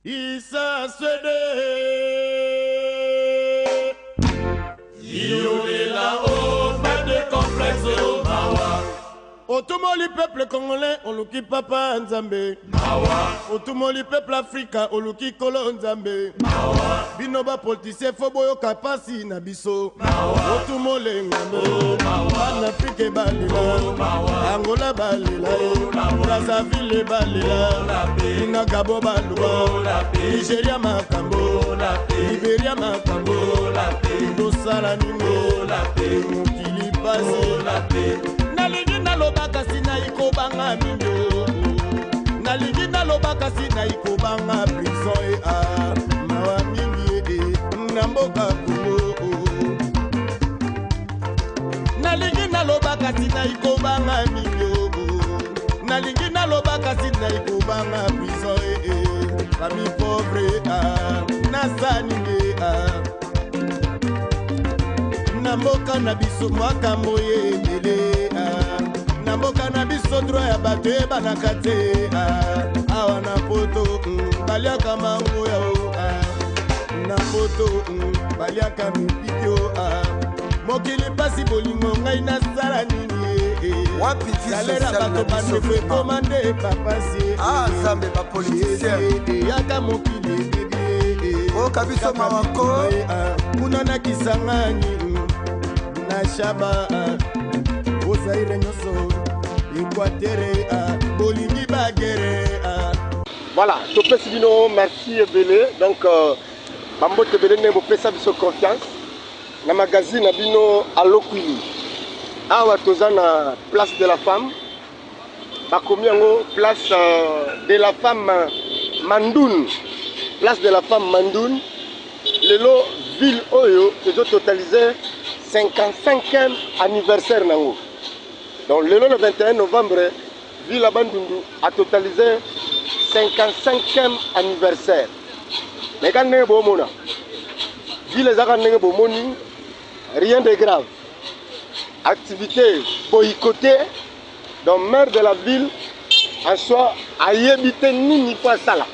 Isa Swede Iolela pas de complexe Mawa. Otumoli peuple congolais, oluki papa Nzambe Mawa. Otumoli peuple africain, oluki kolo Nzambe Mawa. Binoba politicien foboyo kapasi na biso Mawa. Otumole ngambe Mawa. Afrique balila Mawa. Angola balila Brazzaville balila Ina Gabo baluwa Nigeria makambo Liberia makambo Dosala nimo Mokili pasi Nalingi nalobaka sina ikobanga minyo Nalingi nalobaka sina ikobanga prison mawa mingi namboka kumo Nalingi nalobaka sina ikobanga minyo Nalingi nalobaka sina ikobanga prison famille pauvre nasanine Namboka na biso makambo yedele Namboka na biso droit ya bato ebanaka te awa na poto baliaka mango yao na poto baliaka mipikio mokili pasi bolingo ngai nasala nini salera bato bandeko ekomande papasi Nzambe bapolitisien yaka mokili oyoka biso mawako kuna nakisangani na shaba ozaire nyoso Équateur bolingi bagere. Voilà, topesi bino merci ebele. Donc bambote ebele ne bopesa biso confiance na magazine na bino Alokwili. Awa toza na place de la femme. Bakomi yango place de la femme Mandoun. Place de la femme Mandoun. Lelo ville Oyo ezo totaliser 55e anniversaire nango. Donc le 21 novembre, ville à Bandundu a totalisé 55e anniversaire. Mais quand on est bon, ville rien de grave. Activité boycottée. Donc maire de la ville en soi a évité ni fois ça là.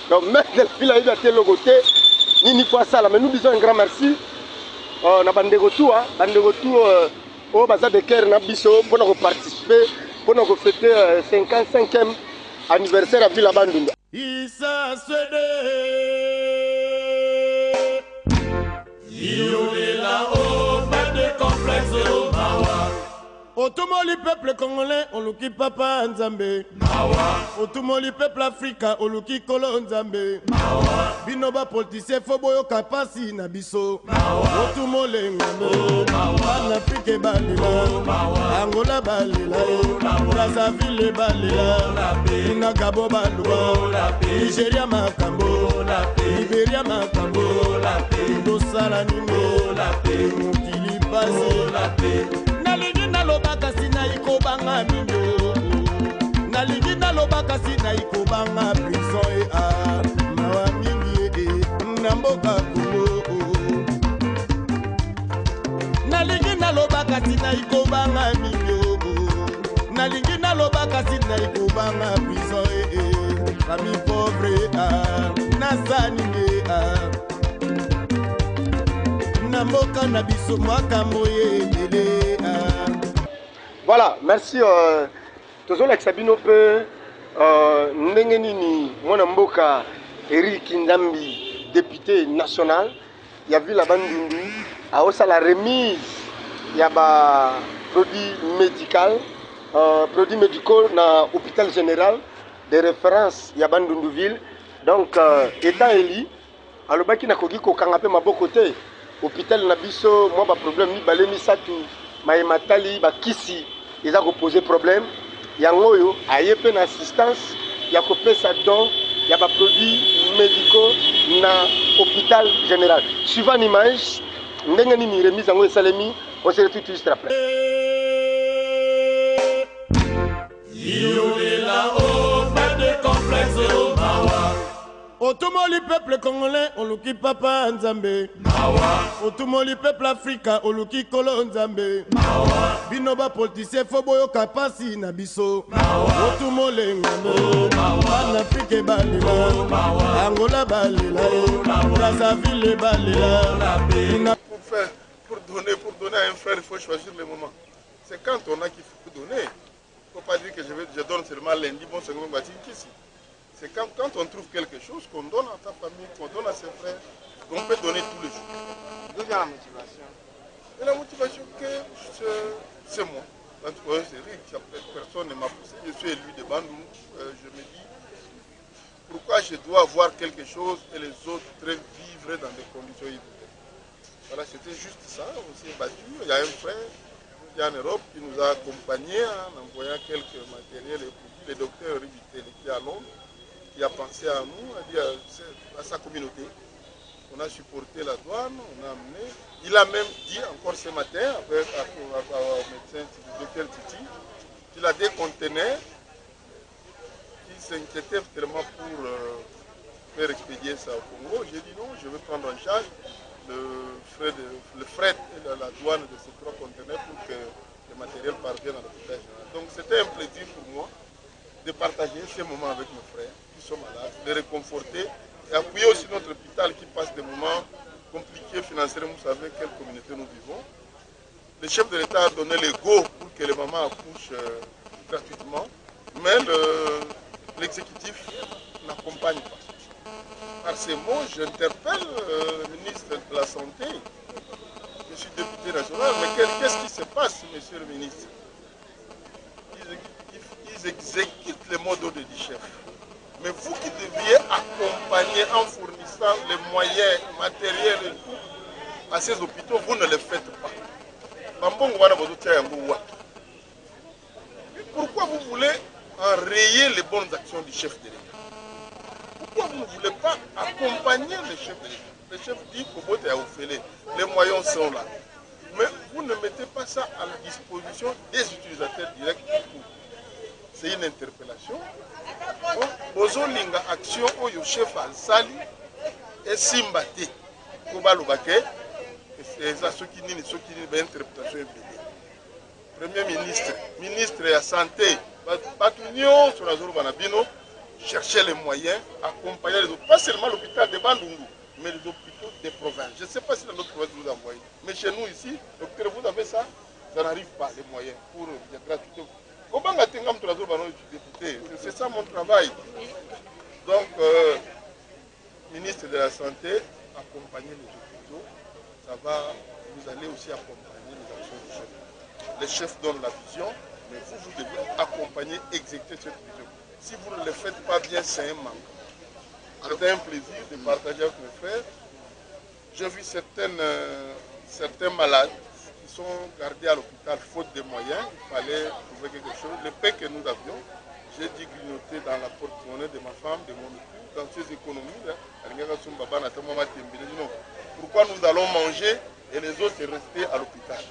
Donc maire de la ville a évité le côté ni fois ça là. Mais nous disons un grand merci. On a bandé retour, au bazar de Caire na biso pour nous participer, pour nous fêter 55e anniversaire à Ville Bandundu. Isa Swede Iolela pas de complexe Mawa. Otumoli peuple congolais, oluki papa Nzambe Mawa. Otumoli peuple africain, oluki kolo Nzambe Mawa. Binoba politicien foboyo kapasi na biso Mawa. Otumole ngambe Mawa. Afrique balila Angola balila Brazzaville balila Ina Gabo baluwa Nigeria makambo Liberia makambo Dosala nimo Mokili pasi Nalingi nalobaka sina ikobanga minyo Nalingi nalobaka sina ikobanga prison mawa mingi namboka kumo Nalingi nalobaka sina ikobanga minyo Nalingi nalobaka sina ikobanga prison famille pauvre nasanine namboka na biso makambo yedele. Voilà, merci. Toujours l'exabino peu Nengenini Mwanamboka Eric Ndambi, député national. Il y a vu la Bandundu. A aussi la remise. Il y a des produits médicaux dans l'hôpital général de référence. Il y a Bandunduville. Donc, étant élu, alors baki na kogi ko kangape mabokote. Hôpital Nabiso, moi ba problème ni balemi satu, maïmatali ba kisi. Ils ont posé problème. Yango yo ayepe une assistance, il y a coupé ça don, il y a des produits médicaux dans l'hôpital général. Suivant l'image, ndengeni ni remise en salemi, on se retrouve tout juste après. Pas de complexe Mawa. Otumoli peuple congolais, oluki papa Nzambe. Otumoli peuple africain, oluki kolo Nzambe. Binoba politicien foboyo kapasi na biso. Otumole ngame, Afrique balela, Angola balela, Brazzaville balela. Pour donner à un frère, il faut choisir le moment. C'est quand on a qu'il faut donner. Il ne faut pas dire que je donne seulement lundi, bon, c'est comme ici. C'est quand on trouve quelque chose qu'on donne à ta famille, qu'on donne à ses frères, qu'on peut donner tous les jours. D'où vient la motivation? Et la motivation, c'est moi. Personne ne m'a poussé. Je suis élu de Bandung. Je me dis, pourquoi je dois avoir quelque chose et les autres vivre dans des conditions idéales. Voilà, c'était juste ça. On s'est battu. Il y a un frère qui est en Europe qui nous a accompagnés en envoyant quelques matériels et produits. Le docteur Rivitel qui est à Londres, qui a pensé à nous, a dit à sa communauté. On a supporté la douane, on a amené. Il a même dit encore ce matin au médecin du docteur Titi qu'il a des conteneurs qui s'inquiétaient tellement pour faire expédier ça au Congo. J'ai dit non, je vais prendre en charge le fret et la douane de ces 3 conteneurs pour que le matériel parvienne à l'hôpital général. Donc c'était un plaisir pour moi de partager ces moments avec mes frères qui sont malades, de les réconforter et appuyer aussi notre hôpital qui passe des moments compliqués financièrement. Vous savez quelle communauté nous vivons. Le chef de l'État a donné le go pour que les mamans accouchent gratuitement, mais l'exécutif n'accompagne pas. Par ces mots, j'interpelle le ministre de la Santé. Je suis député national, mais qu'est-ce qui se passe, monsieur le ministre? Ils exécutent les mots d'ordre du chef. Mais vous qui deviez accompagner en fournissant les moyens matériels et tout à ces hôpitaux, vous ne le faites pas. Pourquoi vous voulez enrayer les bonnes actions du chef de l'État? Pourquoi vous ne voulez pas accompagner le chef de l'État? Le chef dit que les moyens sont là. Mais vous ne mettez pas ça à la disposition des utilisateurs directs. C'est une interpellation. Bozolinga action oyo chef Al-Sali et Simbati. Kobalobake, c'est ça ce qui n'est pas interprétation. Premier ministre, ministre de la Santé, Batunion sur la zone Banabino, chercher les moyens, accompagner les autres, pas seulement l'hôpital de Bandungu, mais les hôpitaux des provinces. Je ne sais pas si dans notre province vous envoyez, mais chez nous ici, docteur, vous avez ça, ça n'arrive pas, les moyens pour la gratuité. C'est ça mon travail. Donc, ministre de la Santé, accompagner les hôpitaux, ça va, vous allez aussi accompagner les actions du chef. Les chefs donnent la vision, mais vous devez accompagner, exécuter cette vision. Si vous ne le faites pas bien, c'est un manque. C'est un plaisir de partager avec mes frères. J'ai vu certains malades qui sont gardés à l'hôpital faute de moyens. Il fallait trouver quelque chose. Le pain que nous avions, j'ai dû grignoter dans la porte-monnaie de ma femme, de mon époux, dans ces économies. Pourquoi nous allons manger et les autres rester à l'hôpital?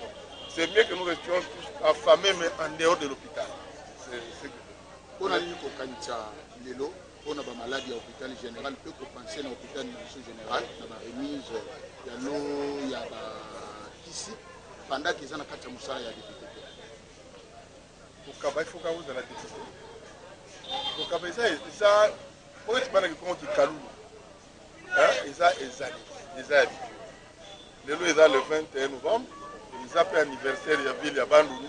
C'est mieux que nous restions tous affamés, mais en dehors de l'hôpital. On a eu lelo, on a maladie à l'hôpital général, peut compenser dans l'hôpital général, dans la remise, il y a l'eau, il y a ici, pendant qu'ils ont la carte de moussa, il y a des députés. Au Kaba, il faut qu'on vous ait la député. Au Kaba, ça, pour être mal qui calou, ils ont habitué. Lelo est le 21 novembre, ils ont fait anniversaire, il y a ville, il y a Bandungu.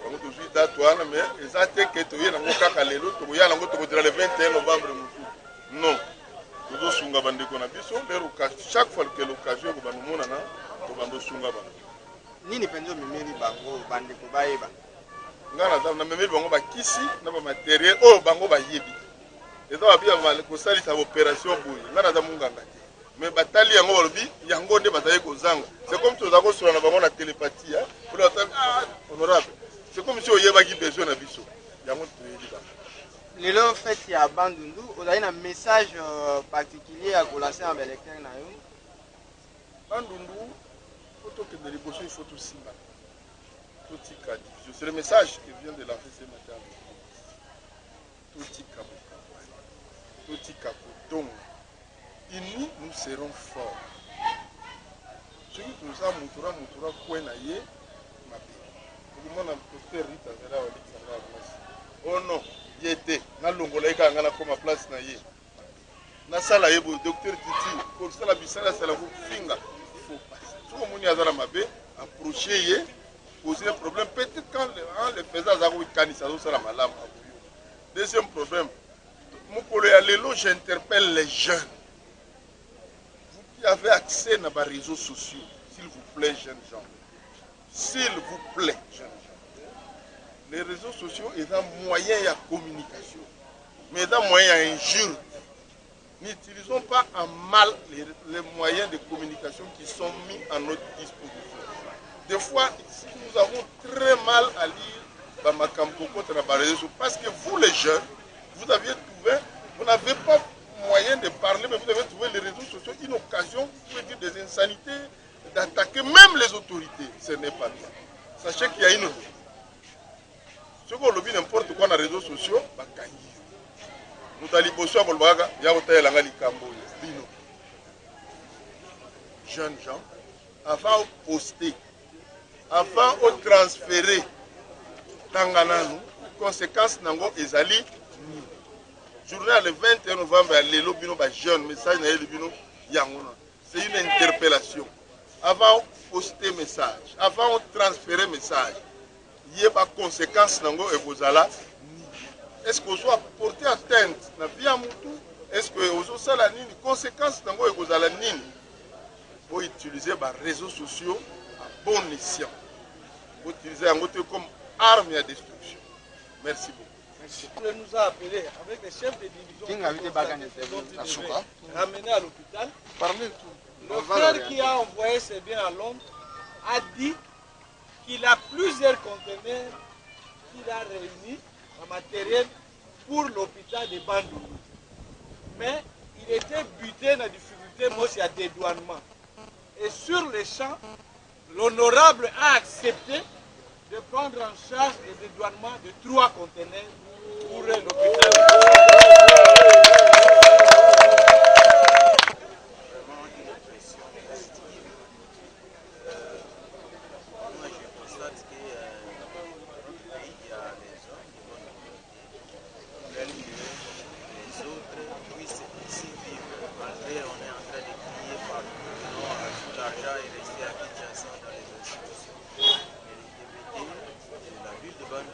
Mais ils ont été que tu es le 21 novembre. Non. Nous sommes chaque fois que l'occasion est nous sommes nini penzo mimeli bango bande ko baeba ngana za na memeli bango bakisi na ba matériel oh bango ba yebi eza ba bia mal ko salisa opération boye ngana za munganga te mais batali yango balobi yango nde bataye ko zanga c'est comme tu zako sur na bango na télépathie hein pour la honorable c'est comme si on y avait besoin de biso yango tu ba lelo fait ya Bandundu on a un message particulier à colasser en électeur na yo Bandundu que de l'émotion, il faut tout simba. Tout c'est le message qui vient de la ce matin. Tout Unis, nous serons forts. Ce qui tout ça, Moutoura, Kouenaye, ma paix. Oh non, il était. Na longolaïka, na comme place na ye. Na sala ye, docteur Titi, pour ça la bisala, c'est la finga. Il faut passer. Tout le monde y a dans ma paix, approcher ye, poser un problème. Peut-être quand le faisant, ça va canisa, ça la malade. Deuxième problème, j'interpelle les jeunes. Vous qui avez accès à vos réseaux sociaux, s'il vous plaît, jeunes gens. S'il vous plaît, jeunes gens. Les réseaux sociaux sont un moyen de communication, mais un moyen d'injure. N'utilisons pas en mal les moyens de communication qui sont mis à notre disposition. Des fois, nous avons très mal à lire ma campagne parce que vous, les jeunes, vous n'avez pas moyen de parler, mais vous avez trouvé les réseaux sociaux une occasion pour dire des insanités, d'attaquer même les autorités. Ce n'est pas bien. Sachez qu'il y a une autre. Ce qu'on lobby n'importe quoi dans les réseaux sociaux, nous allons bosser à Bolbaga, il y a un jeunes gens, avant de poster, avant de transférer, Tangananu, conséquences nango ezali journée le 21 novembre les lobino ba jeune message na lobino yangona c'est une interpellation avant poster message avant transférer message il y a pas conséquences nango ekozala est-ce que soit porter atteinte na via mutu est-ce que ozo sala nini conséquences nango ekozala nini pour utiliser ba réseaux sociaux à bon escient pour utiliser yango comme arme à destruction. Merci beaucoup. Merci. Il nous a appelé avec les chefs de division qui ramenés à l'hôpital. Le frère qui a envoyé ses biens à Londres a dit qu'il a plusieurs conteneurs qu'il a réunis en matériel pour l'hôpital de Bandundu. Mais il était buté dans la difficulté, moi c'est à dédouanement. Et sur les champs, l'honorable a accepté de prendre en charge le dédouanement de 3 conteneurs pour l'hôpital. Vraiment une impression positive. Moi je constate que dans notre pays, il y a des gens qui vont nous veulent que les autres puissent ici vivre. Malgré on est en train de crier partout, non, tout l'argent est resté à Kinshasa dans les institutions. De la ville de Bandundu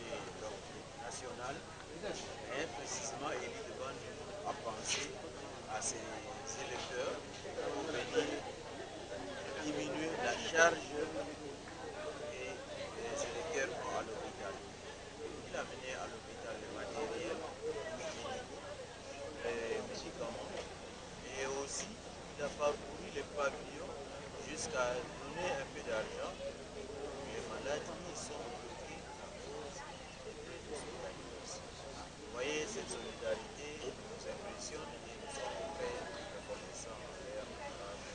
et donc nationale, et précisément élu de Bandundu a pensé à ses électeurs pour venir diminuer la charge et les électeurs vont à l'hôpital. Il a mené à l'hôpital le matériel, les médicaments et aussi il a parcouru les pavillons jusqu'à donner un peu d'argent. Les malades sont bloqués à cause de ce organisation. Vous voyez, cette solidarité nous impressionne et nous sommes très reconnaissants envers notre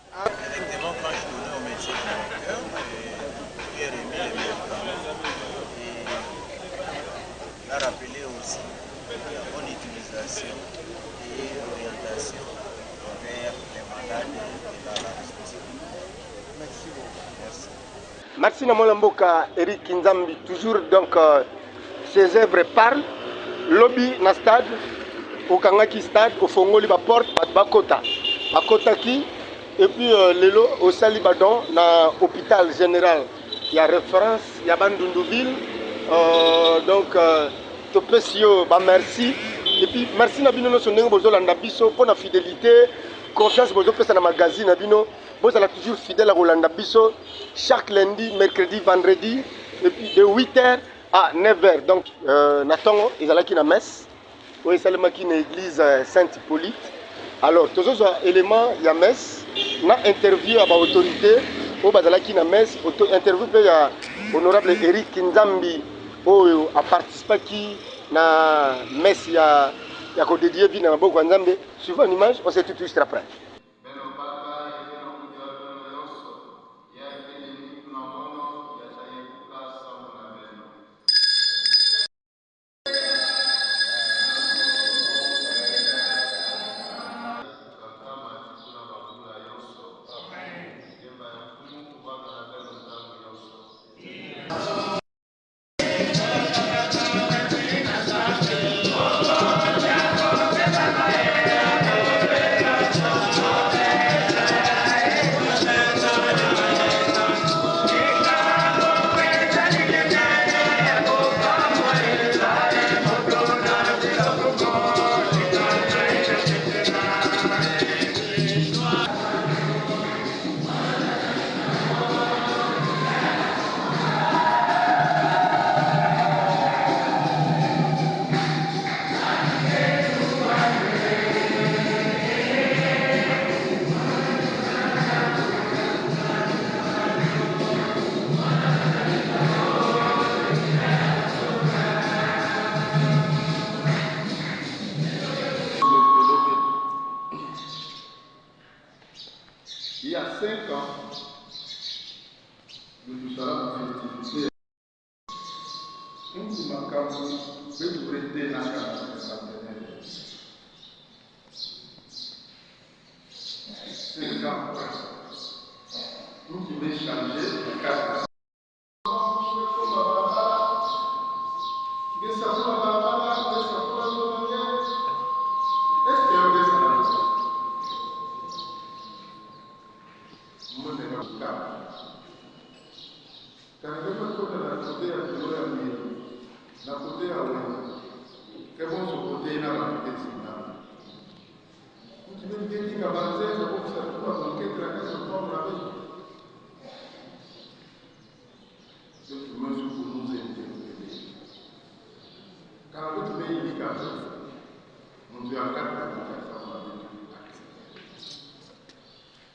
directement, quand je donnais au médecin de mon cœur, je lui ai remis les médicaments et il a rappelé aussi la bonne utilisation et l'orientation vers les malades et la responsabilité. Merci beaucoup. Merci. Merci Namolamboka, Eric Kinzambi. Toujours donc ses œuvres parlent. Lobby na stade, au Kangaki stade, au Fongoli ba porte, Bakota. Bakota qui, et puis Lelo au Salibadon, na hôpital général. Il y a référence, il y a Bandunduville. Donc, Topesio, bah merci. Et puis, merci Nabino, no soneng bozo landa biso pour la fidélité, confiance bozo pesa na magazine Nabino. Vous êtes toujours fidèle à Rolanda Bisso chaque lundi, mercredi, vendredi, et puis de 8h à 9h. Donc, Natongo, ils allaient à la messe. Oui, c'est l'église Saint-Hippolyte. Alors, tous ces éléments, il y a messe. On a interview à l'autorité. Au Bazalaki na messe, interview à l'honorable Eric Kinzambi, qui a participé à la messe. Il y a dédié à Boko Nzambe. Suivant l'image, on s'est tout de suite après. 5 ans, nous nous allons féliciter. Nous nous marquons de prêter la carte de centenaire. 5 ans après, nous devons changer la carte.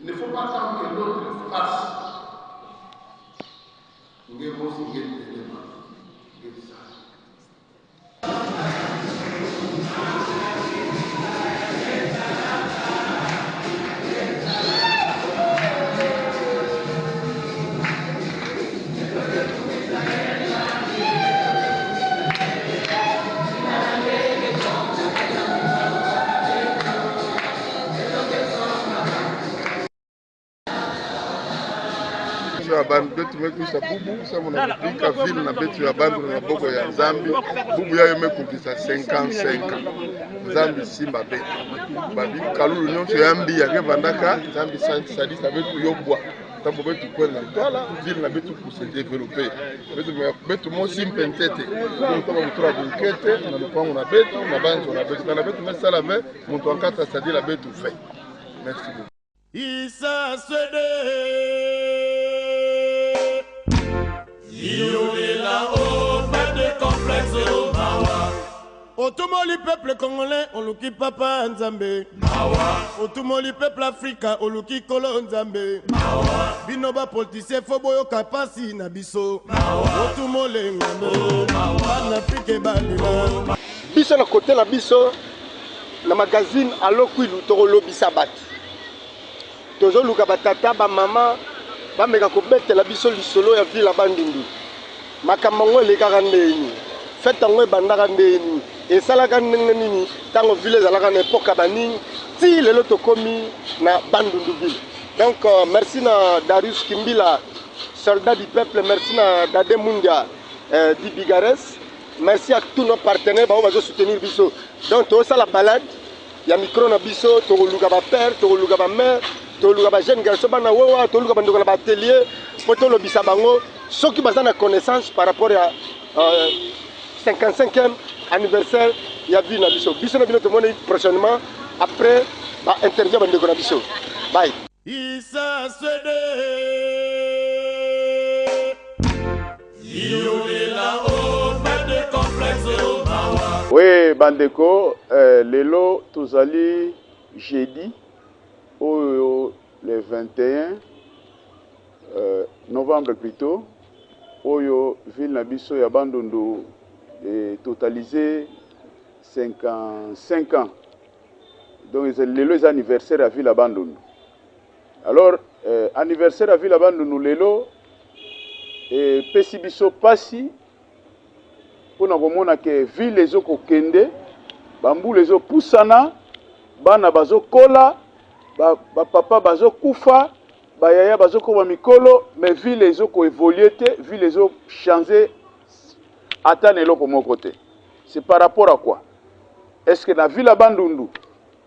Il ne faut pas attendre que l'autre fasse. Nous devons se guérir des démons. abantu betu mekuisa bubu sa munapika vile na betu ya bandu na maboko ya Nzambi bubu yayo mekukisa 55 Nzambi simba betu babi kalulu nyonso yambi yake vandaka Nzambi sadisa betu yobwa tambo betu kwenda twala vile na betu pour se développer betu mo simple ntete donc kama mutura bunkete na lupango na betu na banzo na betu mesala ve muntu ankata sadila betu fait. Merci beaucoup. Isa Swede Yolela o pas de complexe o mawa Otumoli peuple congolais oluki papa Nzambe mawa Otumoli peuple africain oluki kolo Nzambe mawa Binoba politicien foboyo kapasi na biso mawa Otumole ngando mawa na Afrique balima biso na côté na biso na magazine Alokwilu tolobisa batu tozoluka batata ba mama bameka kobetela biso lisolo ya vila bandundu makambo ngo elekaka ndeni fete ngo ebandaka ndeni esalaka ndenge nini ntango vile ezalaka na epoka banini ti lelo tokomi na bandundu ville. Donc merci na Darius Kimbila soldat du peuple, merci na Dade Mundia di Bigares, merci à tous nos partenaires bao bazo soutenir biso. Donc tosa la balade ya micro na biso toluka ba père toluka ba mère toluka ba jeune garçon bana wewa toluka bandoko na ba atelier poto lobisa bango soki baza na connaissance par rapport à 55e anniversaire ya vie na biso biso na bino tomoni prochainement après ba interview bandeko na biso. Bye. Isa Swede Yolela o pas de complexe o mawa. Oui, bandeko, lelo tozali jeudi le 21 novembre plutôt oyo ville na biso ya Bandundu totalisé 55 ans. Donc lelo est anniversaire à ville à Bandundu. Alors anniversaire à ville à Bandundu lelo et pesi biso pasi pona komona ke ville ezoko kende bambula ezopusana bana bazokola ba papa bazokufa bayaya bazokoma mikolo mais ville ezoko évoluer te ville ezo changer ata na eloko moko te. C'est par rapport à quoi? Est-ce que na ville ya Bandundu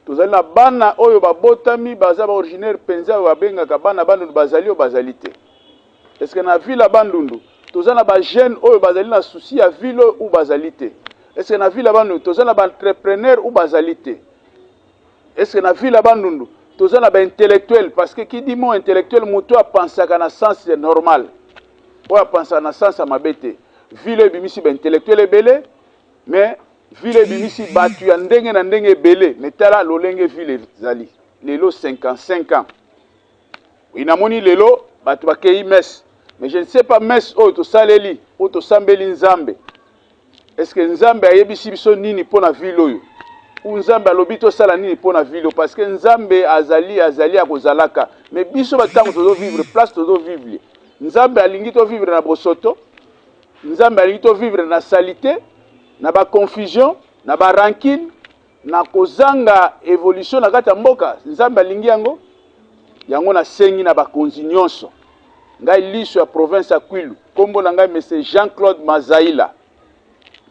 tozali na bana oyo babotami baza ba originaire penza babengaka bana Bandundu bazali o bazali te? Est-ce que na ville ya Bandundu tozana ba jeune oyo bazali na souci ya ville ou bazali te? Est-ce que na ville ya Bandundu tozana ba entrepreneur ou bazali te? Est-ce que na ville ya Bandundu tozana ba intellectuel? Parce que qui dit mot intellectuel moto a pensé na sens normal ou a pensé na sens mabete. Ville bimisi ba intellectuel ebele mais ville bimisi batu ya ndenge na ndenge ebele mais tala lolenge ville zali lelo 55 ans. Inamoni lelo batu bakei mes. Mais je ne sais pas mes oto saleli oto sambeli Nzambe. Est-ce que Nzambe ayebisi biso nini pona ville oyo? Nzambe alobi to sala nini pour na ville parce que Nzambe azali a kozalaka mais biso batango tozo vivre place tozo vivre Nzambe alingi to vivre na bosoto Nzambe alingi to vivre na salité na ba confusion na ba rancune na kozanga évolution na kati ya mboka Nzambe alingi yango na sengi na bakonzi nyonso ngai liso ya province ya Kwilu kombo na ngai monsieur Jean-Claude Mazaïla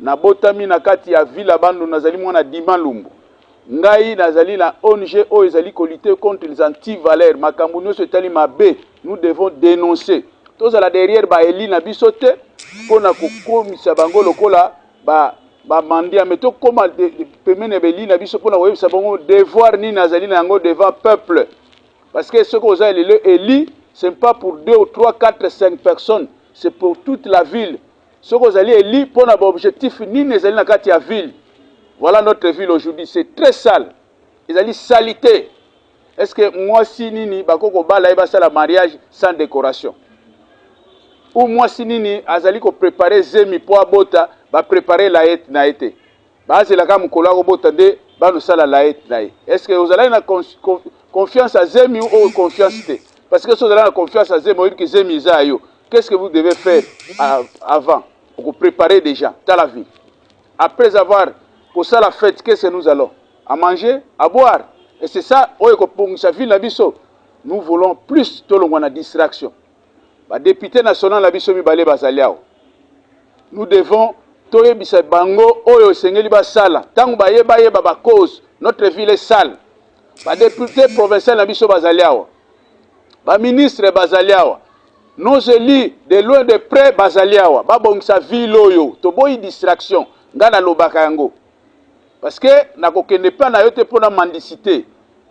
na botami na kati ya ville Bandundu nazali mwana Dima Lumbu ngai nazali na ONG o ezali ko lutter contre les anti-valeurs makambo nyonso etali mabe nous devons dénoncer tozala derrière ba eli na biso te pona kokomisa bango lokola ba mandia meto koma pemene beli na biso pona koyebisa bango devoir ni nazali na yango devant peuple parce que ce que vous avez élu ce n'est pas pour 2 ou 3 4 5 personnes c'est pour toute la ville ce que vous allez élu pour un objectif ni nazali na kati ya ville. Voilà notre ville aujourd'hui, c'est très sale. Ils allaient salité. Est-ce que moi si nini bakoko bala eba la mariage sans décoration? Ou moi si nini azali ko préparer zemi po bota ba préparer la et na été. Ba c'est la kam kola ko bota de ba no sala la et na. Est-ce que vous allez na confiance à zemi ou confiance te? Parce que si vous avez la confiance à zemi, que zemi za yo. Qu'est-ce que vous devez faire avant pour préparer déjà dans la vie? Après avoir pour ça la fête, qu'est-ce que nous allons? À manger, à boire. Et c'est ça, nous voulons plus de distraction. Le député national la biso mibale bazaliao. Nous devons toye bisa bango oyo sengeli basala. Tangu bayeba yeba ba cause, notre ville est sale. Le député provincial la biso bazaliao. Le ministre bazaliao. Nos élus de loin de près bazaliao. Ba bongisa ville oyo, to boyi distraction. Ngana lobaka yango. Parce que na kokende pas na yote pour la mendicité,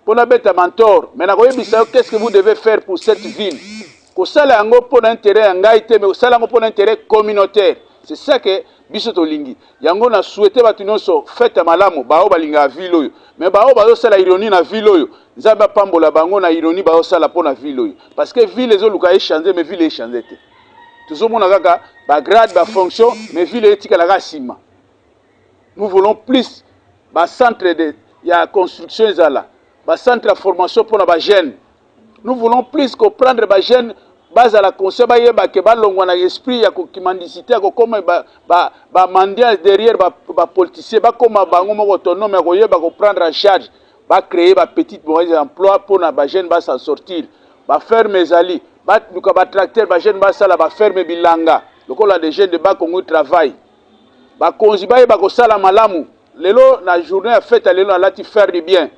pour la bête à mentor, mais na koyebisa qu'est-ce que vous devez faire pour cette ville? Ko sala yango pour l'intérêt ngaité mais sala yango pour l'intérêt communautaire. C'est ça que biso to lingi. Yango na souhaité batu nyonso fête malamu bao balinga ville oyo. Mais bao bazo sala ironie na ville oyo. Nzamba pambola bango na ironie bao sala pour na ville oyo. Parce que ville ezo luka échanger mais ville échanger te. Toujours mona kaka ba grade ba fonction mais ville etika la sima. Nous voulons plus ba centre de ya construction ezala ba centre de formation pour na ba jeunes. Nous voulons plus comprendre ba jeunes base à la conseil ba yeba ke ba longwa na esprit ya ko kimandicité ko comme ba mandia derrière ba politicien ba comme bango moko autonome ko yeba ko prendre en charge ba créer ba petite moyens emploi pour na ba jeunes ba s'en sortir ba ferme ezali ba luka ba tracteur ba jeunes ba sala ba ferme bilanga lokola des jeunes de ba Congo travail ba konzi ba yeba ko sala malamu. Lelo la journée a fait lelo la lati faire du bien.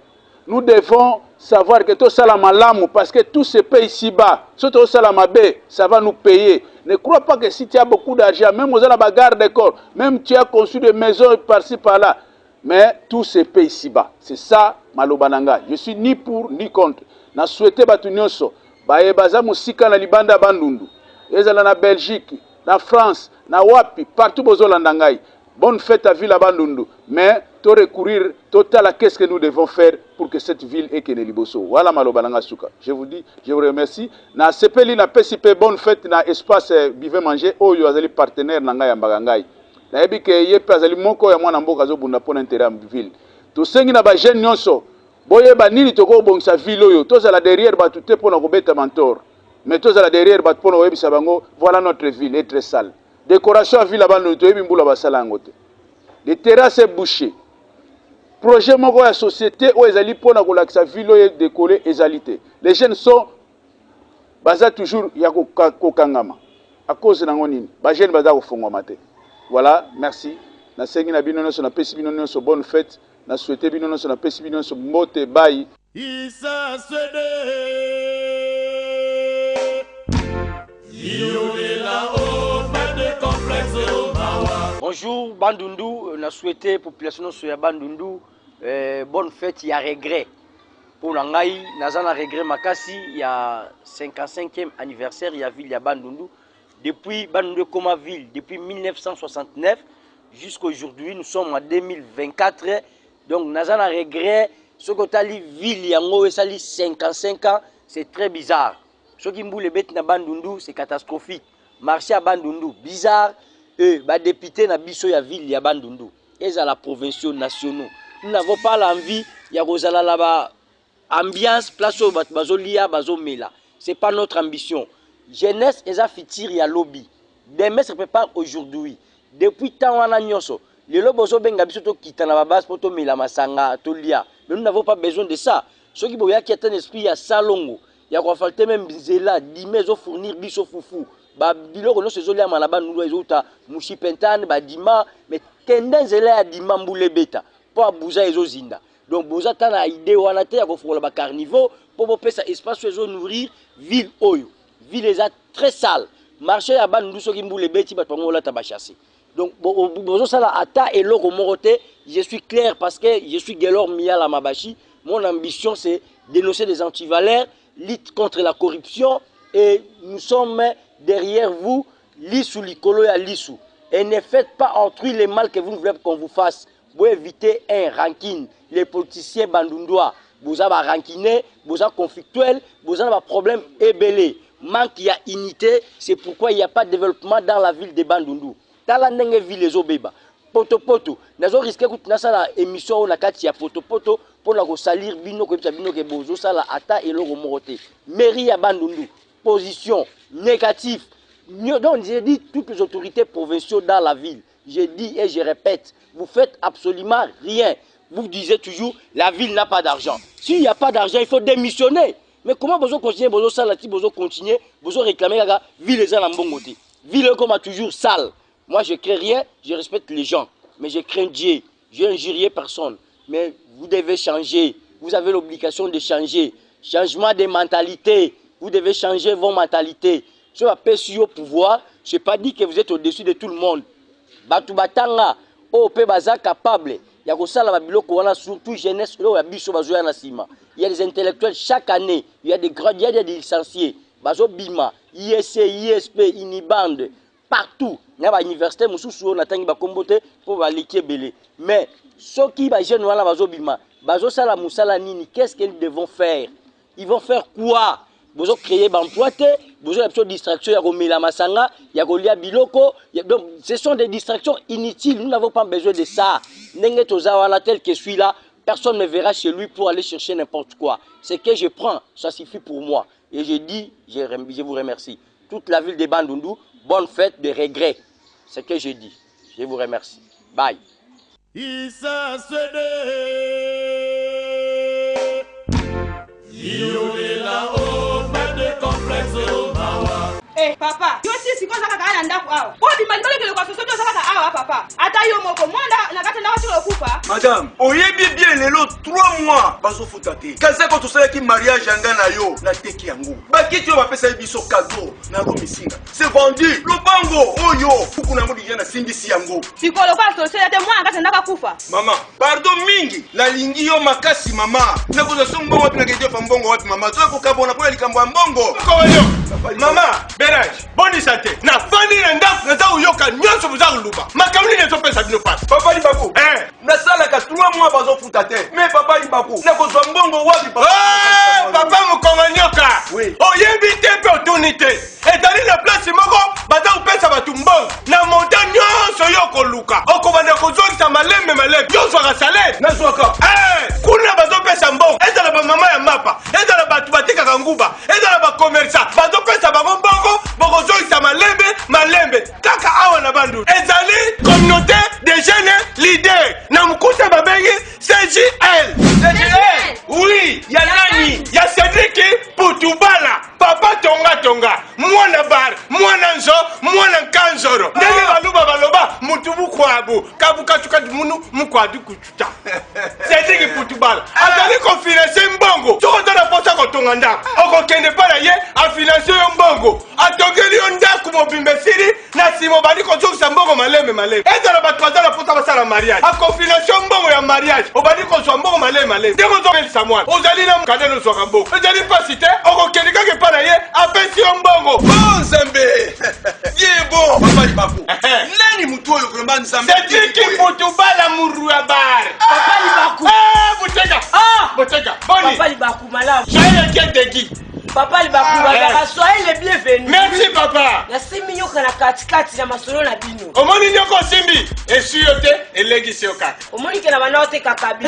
Nous devons savoir que tout ça la malamu parce que tout se paye ici-bas. Surtout ça la mabé, ça va nous payer. Ne crois pas que si tu as beaucoup d'argent, même aux la bagarre de corps, même tu as construit des maisons par-ci par-là, mais tout se paye ici-bas. C'est ça malobananga. Je suis ni pour ni contre. Na souhaité batu nyonso ba yebaza musika na libanda Bandundu. Ezala na Belgique, na France, na wapi, partout bozolanda ngai. Bonne fête à ville à Bandundu. Mais, to recourir, total, qu'est-ce que nous devons faire pour que cette ville ait Kene Liboso. Voilà Malobalanga Souka. Je vous dis, je vous remercie. Na CPLI, na PCP, bonne fête, na espace Bive Manger, Oyo, azali partenaire, na ngai Ambagangai. Na ebi ke yepe azali moko ya mwana mboka zo bunda pona intérêt à ville. To sengi na ba jeune nyonso. Boye ba nini toko bongisa ville oyo. Toza la derrière ba tuté pona ko beta mentor. Mais toza la derrière ba pona oyebisa bango, voilà notre ville est très sale. Décoration à ville à Bandundu, les terrasses bouchées. Projet moko ya société où ezali pona ko lakisa ville oyo décoller ezalité. Les jeunes sont baza toujours ya ko kangama. À cause na ngonini, ba jeunes baza ko fongoma te. Voilà, merci. Na sengi na bino nyonso na pesi bino nyonso bonne fête. Na souhaiter bino nyonso na pesi bino nyonso mbote bayi. Isa swede. Bonjour Bandundu, on a souhaité population sur Bandundu bonne fête, il y a regret. Pour Nangaï, Nazana regret Makasi, il y a 55e anniversaire, il y a ville à Bandundu. Depuis Bandundu comme ville, depuis 1969 jusqu'à aujourd'hui, nous sommes en 2024. Donc Nazana regret, ce que tu as dit, ville, il y a 55 ans, c'est très bizarre. Ce qui mboule les bêtes na Bandundu, c'est catastrophique. Marché à Bandundu, bizarre. Député na biso ya ville ya Bandundu. Et à la provinciaux nationaux. nous n'avons pas l'envie, il y a Rosala là-bas, ambiance, place au bazolia, bazomela. Ce n'est pas notre ambition. Jeunesse, et ça fitir, il y a lobby. Demain se prépare aujourd'hui. Depuis tant on a nyoso. Les lobozo benga bisoto kita na base pour to mela masanga tolia. Mais nous n'avons pas besoin de ça. Ceux qui boya qui ont un esprit à salongo. Il y a quoi falter même bizela, dimezo fournir biso foufou. Ba biloko no sezolia malaba nous ezota mushi pentane ba dima mais tendance là dima mbule beta pour abuza ezozinda. Donc boza tana idée wana te ya ko fola ba carnivore pour pesa espace ezo nourrir ville oyo. Ville est très sale. Marché à Bandundu soki mbule beti ba tongo la tabachasser. Donc, je suis clair parce que je suis Gelor Mia la Mabashi. Mon ambition, c'est dénoncer des antivaleurs, lutte contre la corruption. Et nous sommes derrière vous, lissou, likolo et lissou. Et ne faites pas entrer les mal que vous ne voulez qu'on vous fasse. Vous évitez un ranking. Les politiciens bandundois, vous avez rankiné, vous avez conflictuel, vous avez un problème ébélé. Manque, il y a unité. C'est pourquoi il n'y a pas de développement dans la ville de Bandundu. Tala ndenge ville zo beba poto poto nazo risquer kuti nasala émission na kati ya poto poto pona ko salir bino ko bino ke bozo sala ata eloko morote mairie ya Bandundu position négative. Donc j'ai dit toutes les autorités provinciales dans la ville, je dis et je répète, vous faites absolument rien. Vous disiez toujours la ville n'a pas d'argent. S'il n'y a pas d'argent, il faut démissionner. Mais comment vous continuez, vous salati, vous continuez, vous réclamer la ville les en bon côté. Ville comme a toujours sale. Moi, je ne crains rien, je respecte les gens. Mais je crains Dieu. Je n'injurie personne. Mais vous devez changer. Vous avez l'obligation de changer. Changement de mentalité. Vous devez changer vos mentalités. Si vous avez sur au pouvoir, je n'ai pas dit que vous êtes au-dessus de tout le monde. Batu batanga, OP baza capable. Il y a surtout jeunesse, il y a des intellectuels chaque année. Il y a des grands, il y a des licenciés. Bazo Bima, ISC, ISP, Iniband. Partout, il y a des universités qui sont pour belé. Mais ceux qui sont jeunes, qu'est-ce qu'ils devront faire? Ils vont faire quoi? Ils vont créer des emplois, ils ont des distractions, il y a des biloko. Donc, ce sont des distractions inutiles. Nous n'avons pas besoin de ça. Tel que je suis là, personne ne me verra chez lui pour aller chercher n'importe quoi. Ce que je prends, ça suffit pour moi. Et je dis, je vous remercie. Toute la ville de Bandundu, bonne fête de regret. C'est ce que je dis. Je vous remercie. Bye. Eh papa, yo si siko saka kana ndaku awa. Ko bi mandole kele kwa sosoto saka awa papa. Ata yo moko mwanda na kata na watu okufa. Madame, oyebi bien lelo 3 mois bazo futate. Kaza ko tosala ki mariage anga na yo na teki yango. Bakiti yo bapesa biso cadeau na romisinga. C'est vendu. Lobango oyo fuku na mudi na simbisi yango. Sikolo kwa sosete te mwana kata ndaka kufa. Mama, pardon mingi. La lingi yo makasi mama. Na ko sombo wapi na kejo fa mbongo wapi mama. Zo ko kabona kwa likambo mbongo. Ko yo. Mama, Boni santé. Na fandi na ndafu na za uyoka nyonso buza kuluba. Makamuli ne topesa bino passe. Papa Libaku. Na sala ka 3 mois bazo futa te. Mais papa Libaku, na ko mbongo wapi papa? Papa Mukonganyoka. Oui. Oyebi te pe opportunité. Et dans la place moko baza upesa batu mbongo. Na montagne nyonso yoko luka. Oko bana ko zonisa malembe malembe. Yonso ka salaire. Na zoka. Kuna bazo pesa mbongo. Eza la mama ya mapa. Eza la batu batika kanguba. Eza la ba commerçant. Bazo pesa bango mbongo. Bokozo isa malembe kaka awa na Bandu ezali communauté des jeunes leaders na mkuta babengi CJL. Oui, ya nani ya Cédric Putubala papa tonga mwana bar mwana nzo mwana kanzoro ndenge baluba baloba mutubu kwabu kabuka tukadi munu mukwadu kuchuta Cédric Putubala azali ko financer mbongo toko tona posa ko tonga nda oko kende para ye a financer mbongo atongeli ndaku mobimbe siri na simo bali ko zokisa mbongo malembe ezala batu bazala posa basala mariage a confination mbongo ya mariage obali ko zwa mbongo malembe ndeko zokeli samwana ozali na mkadeno zwa mbongo ezali pasite oko kende kake para ye apesi mbongo bonzembe yebo papa Libaku nani mutu oyo kwamba nzambe Cédric Putubala muru ya bar Papa Libaku botega boni Papa Libaku malamu jaye kete gi Papa Libakuba, soyez les bienvenus. Merci papa. La Siminyo kana katikati na masolo na bino. Omoni nyoko simbi. Esu yote elegi sioka. Omoni kena bana ote kakabi.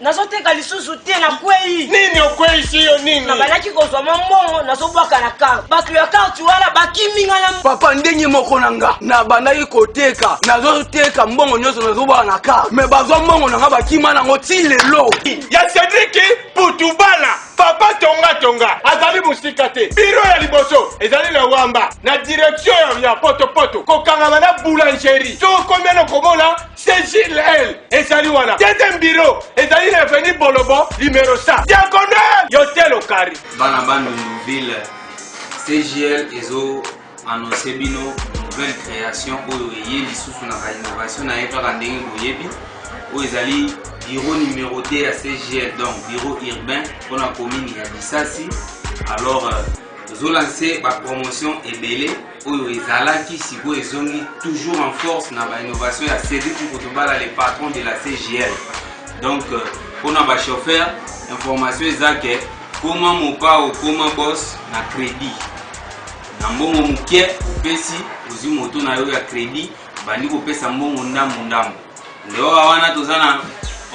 Nazote kalisusu te na kwei. Nini okwei siyo nini? Na banaki kozwa mbongo nazobwaka na kar. Bakli ya kar tuwala bakiminga na papa ndenye moko nanga. Na banaki koteka. Nazoteka mbongo nyoso nazobwaka na kar. Me bazwa mbongo nanga bakima nango ti lelo. Ya Cedric Putubala. Papa tonga. Azali musika te. Biro ya liboso. Ezali na wamba. Na direction ya poto. Kokanga mana boulangerie. So combien no komona CGL. Ezali wana. Deuxième bureau. Ezali na veni Bolobo numéro 100. Diagonal. Yotel Okari. Bana Bandundu-Ville. CGL ezo annoncé bino nouvelle création oyo yeli susu na innovation na efaka ndenge boyebi. Oyo ezali bureau numéroté à CGL, donc bureau urbain pour la commune de Bissassi. Alors, nous lancé la promotion ebele oyo ezalaki siko ezongi toujours en force dans l'innovation à Cédric Kotobala, le patron de la CGL. Donc, pour nos chauffeurs, information exacte comment mon pas ou comment boss na crédit. Na mbongo mukie upesi uzi moto na yo ya crédit bandi ko pesa mbongo ndamu. Leo wana tozana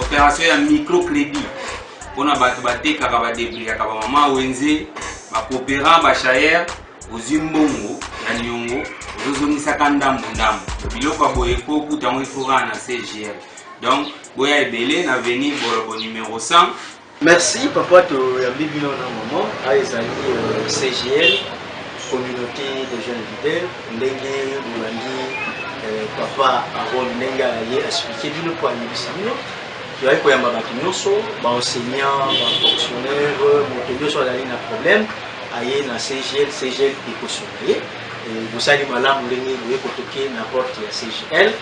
opération ya microcrédit. Pona batu batekaka badeblikaka bamama wenze bakopera bashayer ozimbongo ya nyongo ozozongisaka ndambu biloko boye po kutango ifora na CGL. Donc boya ebele na venir Bolobo numéro 100. Merci papa to ya bibino na maman aizali CGL communauté des jeunes leaders ndenge bolandi papa Aaron Nenga ye expliqué bino pour animer tu as koyamba bato nyonso ba enseignant ba fonctionnaire moto nyonso azali na problème aye na CGL ekosoloye bosali malamu ndenge boye kotoke na porte ya CGL.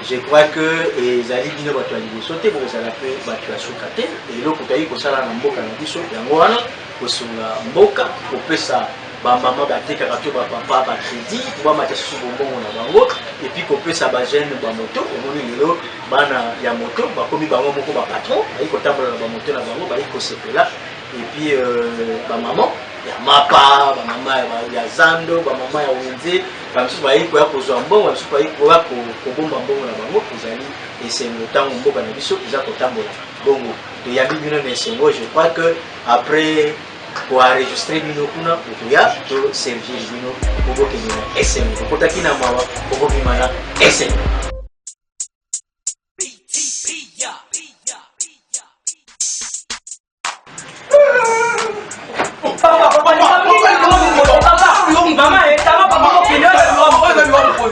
Je crois que ezali bino bato ya liboso te bozala mpe bato ya suka te eloko toyei kosala na mboka na biso yango wana kosunga mboka kopesa bamama batekaka to bapapa bakredi bamata susu bombongo na bango epuis kopesa bajeune bamoto omoni lelo bana ya moto bakomi bango moko bapatron bayi kotambola na bamoto na bango bayi kosepela epuis bamama ya mapa bamama ya zando bamama ya wenze bamisusu bayi koya kozwa mbongo bamisusu bayi koya kobomba mbongo na bango ezali esengo ntango mboka na biso eza kotambola bongo toyambi bino na esengo. Je crois que après pour enregistrer bino kuna okoya to servir bino bobokeni na SM okotaki na mawa bobokima na SM.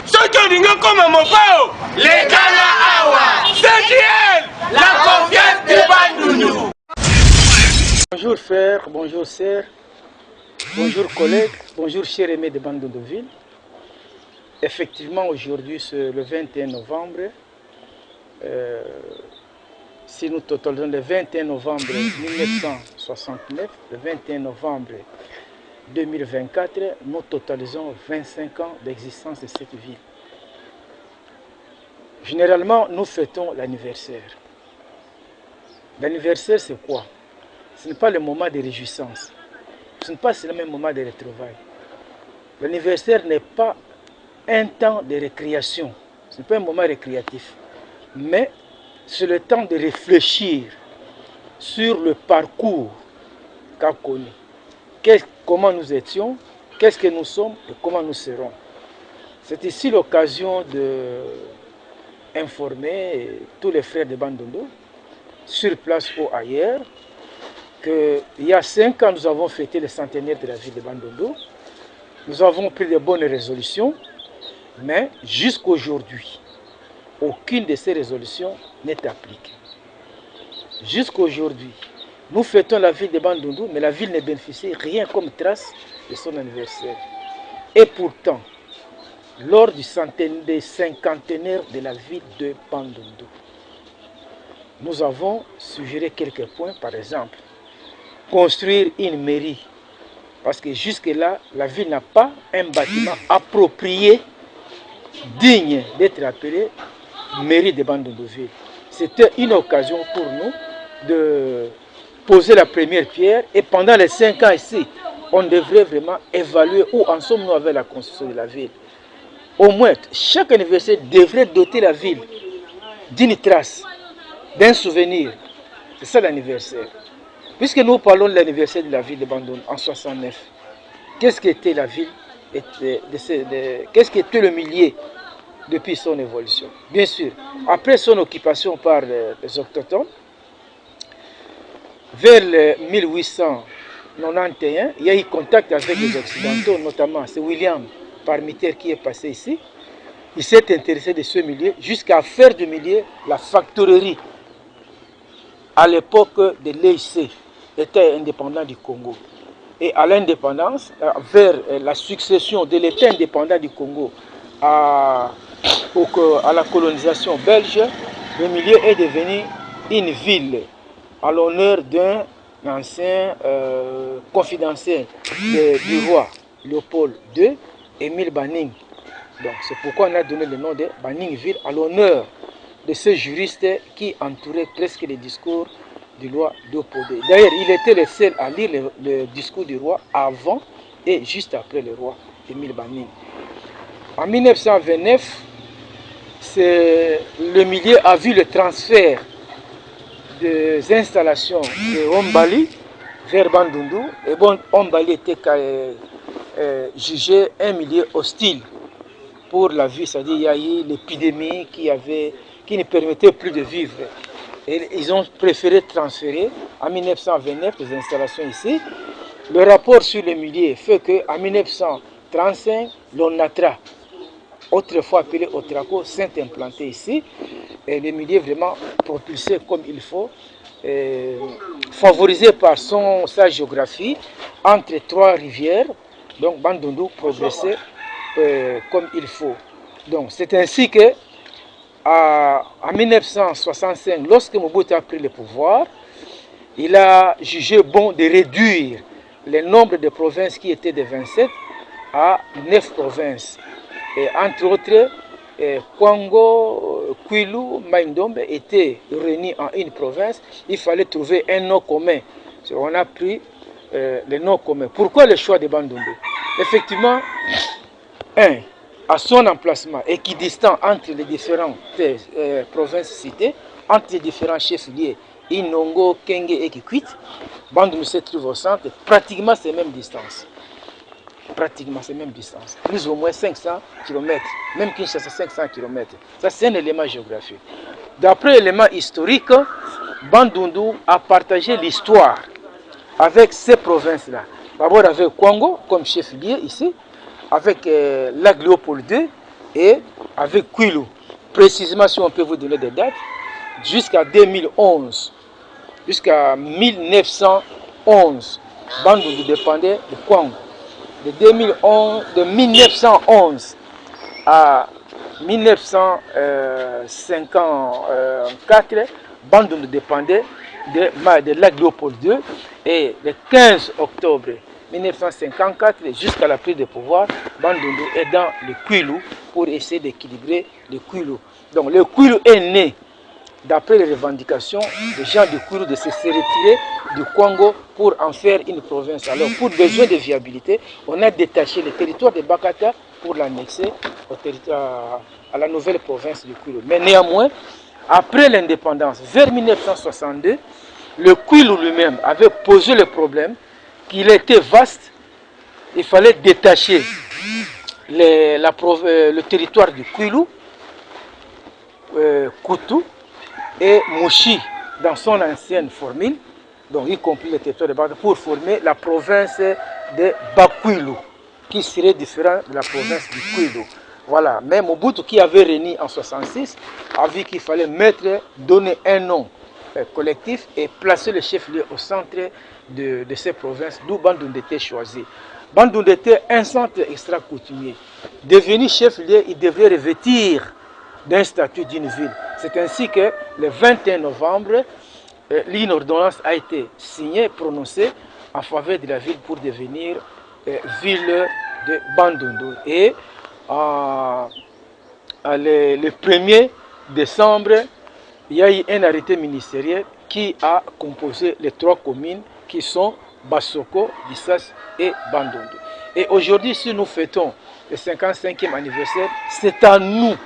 Soki olingi koma mopao lekana awa CGL, la confiance du Bandundu. Bonjour frères, bonjour sœurs, bonjour collègues, bonjour chers aimés de Bandundu-Ville. Effectivement, aujourd'hui, c'est le 21 novembre. Si nous totalisons le 21 novembre 1969, le 21 novembre 2024, nous totalisons 25 ans d'existence de cette ville. Généralement, nous fêtons l'anniversaire. L'anniversaire, c'est quoi? Ce n'est pas le moment de réjouissance. Ce n'est pas le même moment de retrouvailles. L'anniversaire n'est pas un temps de récréation. Ce n'est pas un moment récréatif. Mais c'est le temps de réfléchir sur le parcours qu'a connu. Comment nous étions, qu'est-ce que nous sommes et comment nous serons. C'est ici l'occasion d'informer tous les frères de Bandundu, sur place ou ailleurs, qu'il y a 5 ans, nous avons fêté le centenaire de la ville de Bandundu. Nous avons pris de bonnes résolutions, mais jusqu'aujourd'hui, aucune de ces résolutions n'est appliquée. Jusqu'aujourd'hui, nous fêtons la ville de Bandundu, mais la ville ne bénéficie rien comme trace de son anniversaire. Et pourtant, lors du cinquantenaire de la ville de Bandundu, nous avons suggéré quelques points, par exemple, construire une mairie, parce que jusque-là, la ville n'a pas un bâtiment approprié, digne d'être appelé mairie de Bandundu-Ville. C'était une occasion pour nous de poser la première pierre et pendant les 5 ans ici, on devrait vraiment évaluer où en sommes-nous avec la construction de la ville. Au moins, chaque anniversaire devrait doter la ville d'une trace, d'un souvenir. C'est ça l'anniversaire. Puisque nous parlons de l'anniversaire de la ville de Bandung en 69, qu'est-ce qu'était la ville, qu'est-ce qu'était le milieu depuis son évolution? Bien sûr, après son occupation par les autochtones, vers le 1891, il y a eu contact avec les Occidentaux, notamment c'est William Parmiter qui est passé ici. Il s'est intéressé de ce milieu jusqu'à faire du milieu la factorerie. À l'époque de l'EIC, l'État indépendant du Congo. Et à l'indépendance, vers la succession de l'État indépendant du Congo à la colonisation belge, le milieu est devenu une ville à l'honneur d'un ancien confidentiel du roi Léopold II, Émile Banning. Donc c'est pourquoi on a donné le nom de Banningville à l'honneur de ce juriste qui entourait presque les discours du roi Léopold II. D'ailleurs, il était le seul à lire le discours du roi avant et juste après le roi Émile Banning. En 1929, le milieu a vu le transfert des installations de Ombali vers Bandundu. Et bon, Ombali était jugé un milieu hostile pour la vie, c'est-à-dire il y a eu l'épidémie qui ne permettait plus de vivre. Et ils ont préféré transférer en 1929 les installations ici. Le rapport sur le milieu fait qu'en 1935, l'ONATRA, autrefois appelé Otraco, s'est implanté ici. Et le milieu est vraiment propulsé comme il faut, favorisé par sa géographie entre 3 rivières. Donc Bandundu progressait comme il faut. Donc c'est ainsi que en 1965, lorsque Mobutu a pris le pouvoir, il a jugé bon de réduire le nombre de provinces qui étaient de 27 à 9 provinces. Et entre autres, Kwango, Kwilu, Maindombe étaient réunis en une province. Il fallait trouver un nom commun. On a pris le nom commun. Pourquoi le choix de Bandundu? Effectivement, à son emplacement équidistant entre les différentes provinces citées, entre les différents chefs-lieux, Inongo, Kenge et Kikwit, Bandundu se trouve au centre, pratiquement ces mêmes distances. Pratiquement ces mêmes distances. Plus ou moins 500 km, même Kinshasa 500 km. Ça, c'est un élément géographique. D'après l'élément historique, Bandundu a partagé l'histoire avec ces provinces-là. D'abord avec Kwango comme chef-lieu ici, avec Lac Léopold II et avec Kwilu. Précisément, si on peut vous donner des dates, jusqu'à 2011, jusqu'à 1911, Bandundu dépendait de Kwango. De 1911 à 1954, Bandundu dépendait de Lac Léopold II. Et le 15 octobre 1954, jusqu'à la prise de pouvoir, Bandundu est dans le Kwilu pour essayer d'équilibrer le Kwilu. Donc le Kwilu est né, d'après les revendications des gens du Kwilu, de se retirer du Congo pour en faire une province. Alors pour besoin de viabilité, on a détaché le territoire de Bakata pour l'annexer à la nouvelle province du Kwilu. Mais néanmoins, après l'indépendance, vers 1962, le Kwilu lui-même avait posé le problème qu'il était vaste. Il fallait détacher le territoire du Kwilu, Koutou et Mouchi dans son ancienne formule, donc y compris le territoire de Bakata, pour former la province de Bakwilu, qui serait différente de la province du Kwilu. Voilà. Mais Mobutu, qui avait réuni en 1966, a vu qu'il fallait donner un nom collectif et placer le chef-lieu au centre de ces provinces, d'où Bandundu était choisi. Bandundu était un centre extra-coutumier. Devenu chef-lieu, il devrait revêtir d'un statut d'une ville. C'est ainsi que le 21 novembre, une ordonnance a été signée, prononcée en faveur de la ville pour devenir ville de Bandundu. Et le 1er décembre, il y a eu un arrêté ministériel qui a composé les 3 communes qui sont Bassoko, Bissas et Bandundu. Et aujourd'hui, si nous fêtons le 55e anniversaire, c'est à nous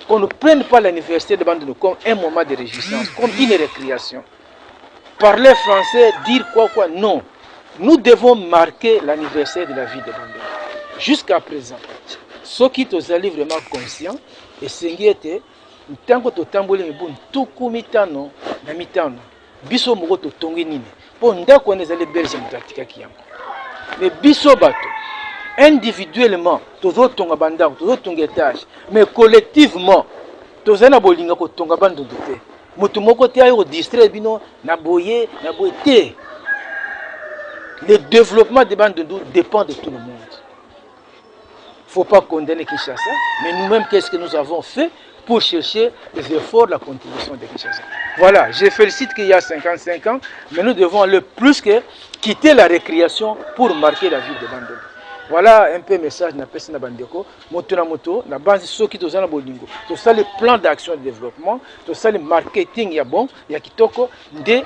qu'on ne prenne pas l'anniversaire de Bandundu comme un moment de réjouissance, comme une récréation. Parler français, dire quoi, non. Nous devons marquer l'anniversaire de la vie de Bandundu. Jusqu'à présent, ceux qui sont vraiment conscients, et ce qui était, tant que tu tamboli mibun tuku mitano na mitano biso moko to tongi nini po ndako on ezali belge mutatika kiyamba mais biso bato individuellement tozo tonga bandako tozo tonga étage mais collectivement toza na bolinga ko tonga bandundu te mutu moko te ayo distraire bino na boye te. Le développement de bandundu dépend de tout le monde. Faut pas condamner Kinshasa, mais nous-mêmes qu'est-ce que nous avons fait pour chercher les efforts de la contribution de Kinshasa. Voilà, je félicite qu'il y a 55 ans, mais nous devons aller plus que quitter la récréation pour marquer la vie de Bandundu. Voilà un peu le message de la personne de Bandeko. Moto na moto, na base de ceux qui sont dans Bolingo. Tout ça, le plan d'action de développement, tout ça, le marketing, il y a bon, il y a kitoko, de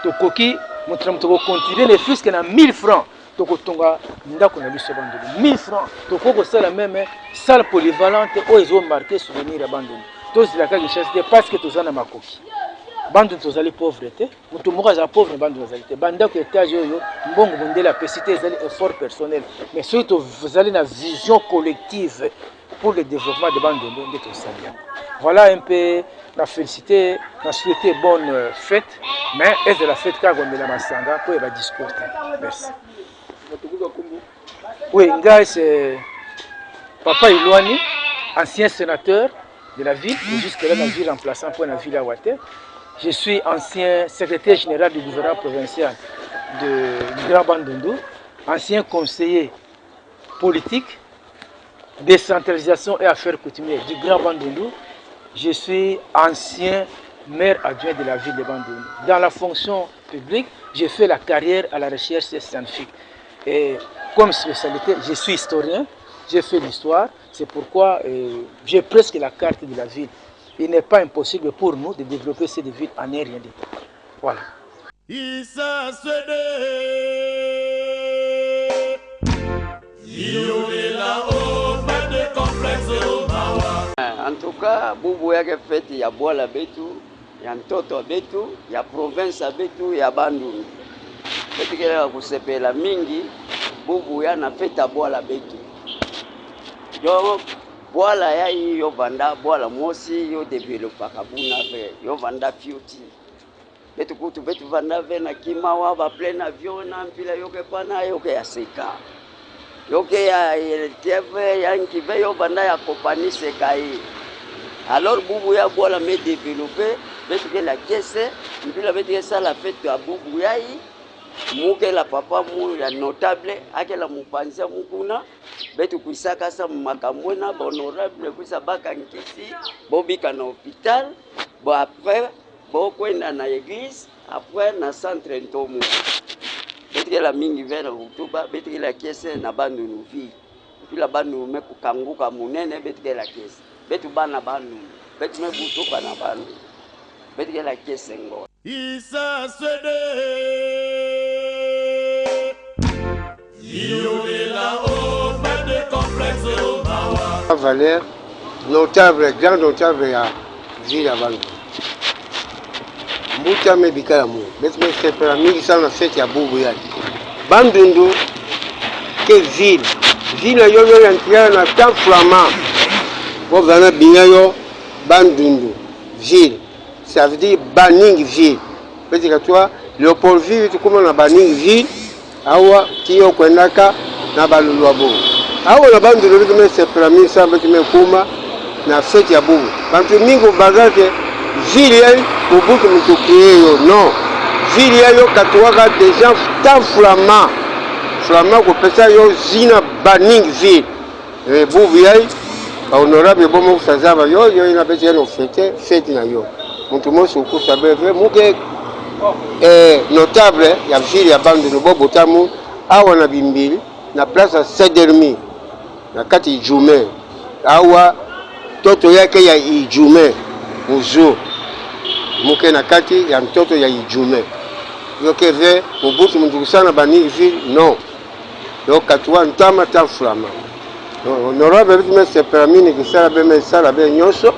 tokoki, moto na moto, continuer les fils qui ont 1000 francs. Tokotonga ndako na biso Bandundu 1000 francs tokoko sala même salle polyvalente où ils ont marqué souvenir à Bandundu tous la Kinshasa parce que tozana makoki Bandundu tozali pauvreté mutu moko za pauvre Bandundu tozali bandako étage yoyo mbongo bondela pesité ezali effort personnel mais surtout vous allez na vision collective pour le développement de Bandundu de tosali. Voilà un peu la félicité, la souhaiter bonne fête mais est de la fête car on est la masanga pour le discours. Merci. Oui, Nga, c'est Papa Ilouani, ancien sénateur de la ville, jusque-là dans la ville remplaçant pour la ville à Ouaté. Je suis ancien secrétaire général du gouvernement provincial du Grand Bandundu, ancien conseiller politique, décentralisation et affaires coutumières du Grand Bandundu. Je suis ancien maire adjoint de la ville de Bandundu. Dans la fonction publique, j'ai fait la carrière à la recherche scientifique. Et comme spécialité, je suis historien, j'ai fait l'histoire, c'est pourquoi j'ai presque la carte de la ville. Il n'est pas impossible pour nous de développer cette ville en un rien du temps. Voilà. En tout cas, Boubou yake fête ya Bwala betu, ya Ntoto betu, ya province betu, ya Bandundu. Petikela kusepela mingi Boubou ya na fête Bwala betu. Yo Bwala ya yo vanda Bwala mosi yo developa kabuna ve yo vanda fiuti. Betu kutu betu vanda ve na kimawa ba plein avion na mpila yoke pana yoke ya seka. Yoke ya TV ya nkive yo vanda ya compagnie sekai. Alors Boubou ya Bwala me développer betu ke la caisse mpila betu ke ça la fête à Boubou ya muke la papa mu ya notable akela mupanza mukuna betu kuisaka sa makambo na honorable kuisa baka nkisi bobika na hôpital bo après bo kwenda na église après na centre ntomu betu la mingi vera utuba betu la kiese na Bandundu vie puis la Bandundu me kukanguka munene betu la kiese betu bana Bandundu betu me butuka na Bandundu betu la kiese ngo Isa Swede Valère, notable, grand notable à ville à Bandundu. Mbuta me bikala mu. Betu me sepera mingi sana na fête ya Boubou ya. Bandundu ke ville. Ville yo yo yantia na temps flamand. Bo vana binga yo Bandundu ville. Ça veut dire Baning ville. Betu ka toi Léopoldville tu comment na Baning ville. Awa tiyo kwendaka na balulwabo. Awa na Bandundu betu me sepera mingi sana betu me kuma na fête ya Boubou. Bantu mingi bazake ville ya Mobutu mutukiyo non. Ville ya yo katuwaka déjà tant flamand. Flamand ko pesa yo zina Baning ville. Boubou ya honorable bomo kusazaba yo ina betu ya no fête na yo. Muntu mosi ukusa beve muke notable ya ville ya Bandundu bo botamu awa na bimbili na place ya Sedermi na kati Ijume awa toto yake ya Ijume muzo muke na kati ya mtoto ya Ijume. Yoke ve Mobutu Mundukisana bani hivi non. Donc katwa ntama tafulama. Honorable bitu se permis que ça be sala be nyonso.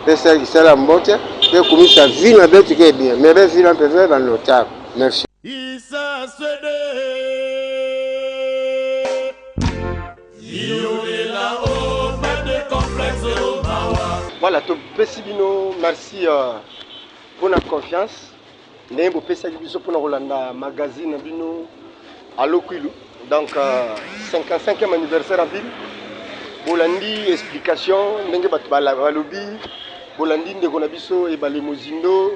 Pesa kisala mbote pe kumisa vina betu ke bien. Mais be vina pe ve ba notable. Merci. Isa Swede. Voilà, to Pesibino, merci pour la confiance. Nembo Pesibino pour Rolanda magazine bino à Lokuilu. Donc 55e anniversaire à ville. Bolandi explication, ndenge batu balobi, Bolandi ndeko na biso e balemozindo,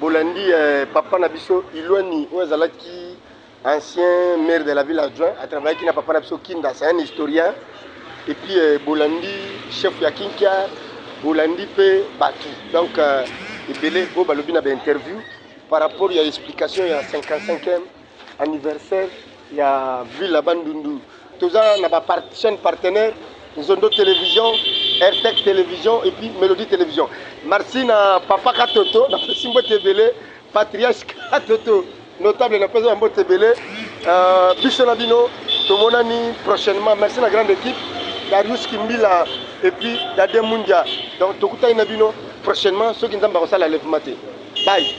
Bolandi papa na biso Ilwani Ouazalaki, ancien maire de la ville adjoint, à travailler qui n'a papa na biso Kinda, c'est un historien. Et puis Bolandi chef ya Kinkia, Bolandi pe Batu. Donc Ebele bo balobi na ba interview par rapport à l'explication il y a 55e anniversaire il y a ville la Bandundu. Tout ça na ba chaîne partenaire Zondo Télévision, RTEC Télévision et puis Mélodie Télévision. Merci na Papa Katoto, na Simbo Tebele, Patriarche Katoto, notable na président Mbo Tebele, Bisonabino, Tomonani prochainement. Merci la grande équipe, Darius Kimbila et puis Dade Mundia. Donc Tokuta Inabino prochainement, ceux qui nous ont la lève maté. Bye.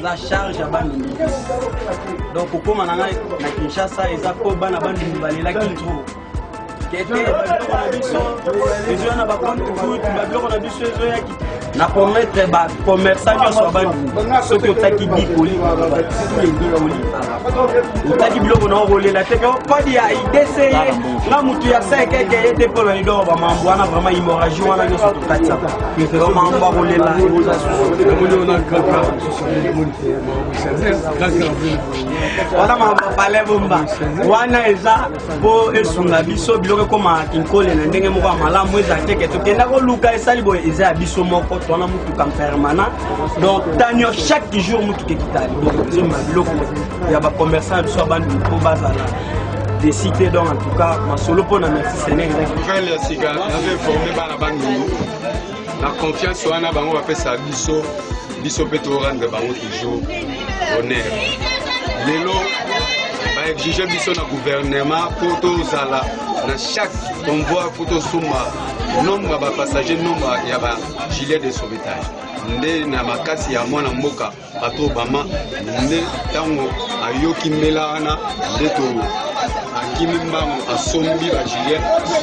aza charge ya Bandundu. Donc kokoma na Kinshasa eza ko bana Bandundu balelaki trop. Kete babiloko na biso ezo na bakonte foot babiloko na biso ezo yaki na promettre ba commerçant nyonso ya Bandundu soki otaki bikoli otaki biloko na okolela te kodi ya idese na mutu ya sekeke yete mpo na lido bamambo wana vraiment hémorragie wana nyonso tokatisa bamambo akolela eoza wana mabale bomba wana eza mpo esunga biso biloko ekoma kinkole na ndenge moko ya malamu eza teke tokenda koluka esali boye eza ya biso moko twana mutuka permanent donc tanio chaque jour mutuka ekitali donc ezoma biloko ya bacommerçant ya biso ya Bandundu mpo bazala des cités donc en tout cas masolo mpona merci Seigneur nouvelle ya sika nave informe bana Bandundu na confiance wana bango bapesa biso mpe torendre bango toujours honneur lelo baexige biso na gouvernement mpo tozala na chaque convoi mpo tosomba nombre ya bapassager nombre ya bagilet de sauvetage nde na makasi ya mwana mboka bato obama nde ntango ayoki mbela wana nde to akimi mbango asombi bagilet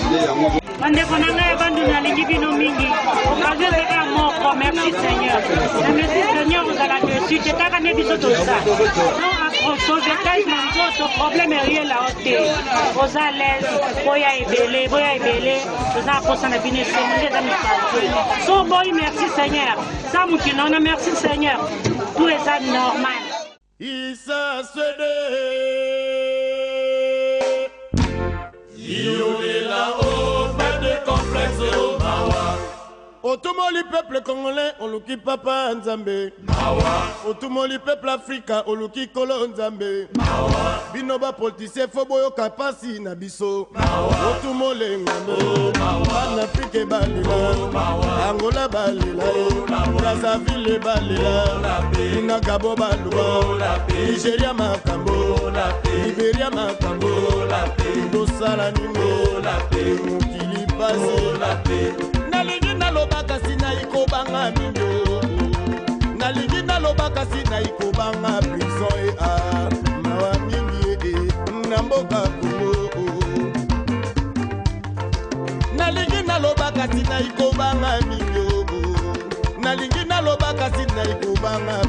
nde yango bandeko na ngai Bandundu nalingi bino mingi occasion ezaka moko merci Seigneur na merci Seigneur ozala dessus tetaka nde biso toza sauvetage na nzoto problème eriela o te oza lese boya ebele toza aposa na bino esengo nde eza miparte so boyi merci Seigneur sa mokino na merci Seigneur tout eza normal Isa Swede Iolela o pas de complexe o mawa Otumoli peuple congolais oluki papa Nzambe mawa Otumoli peuple africain oluki kolo Nzambe mawa Binoba politicien fo boyoka pasi na biso mawa Otumole ngambe mawa na Afrique balila mawa Angola balila Brazzaville balila na Gabo baluba Nigeria makambo Liberia makambo Dosala nimo mukili pasi Nalingi nalobaka sina ikobanga minyo Nalingi nalobaka sina ikobanga prison mawa mingi na mboka Kongo Nalingi nalobaka sina ikobanga minyo Nalingi nalobaka sina ikobanga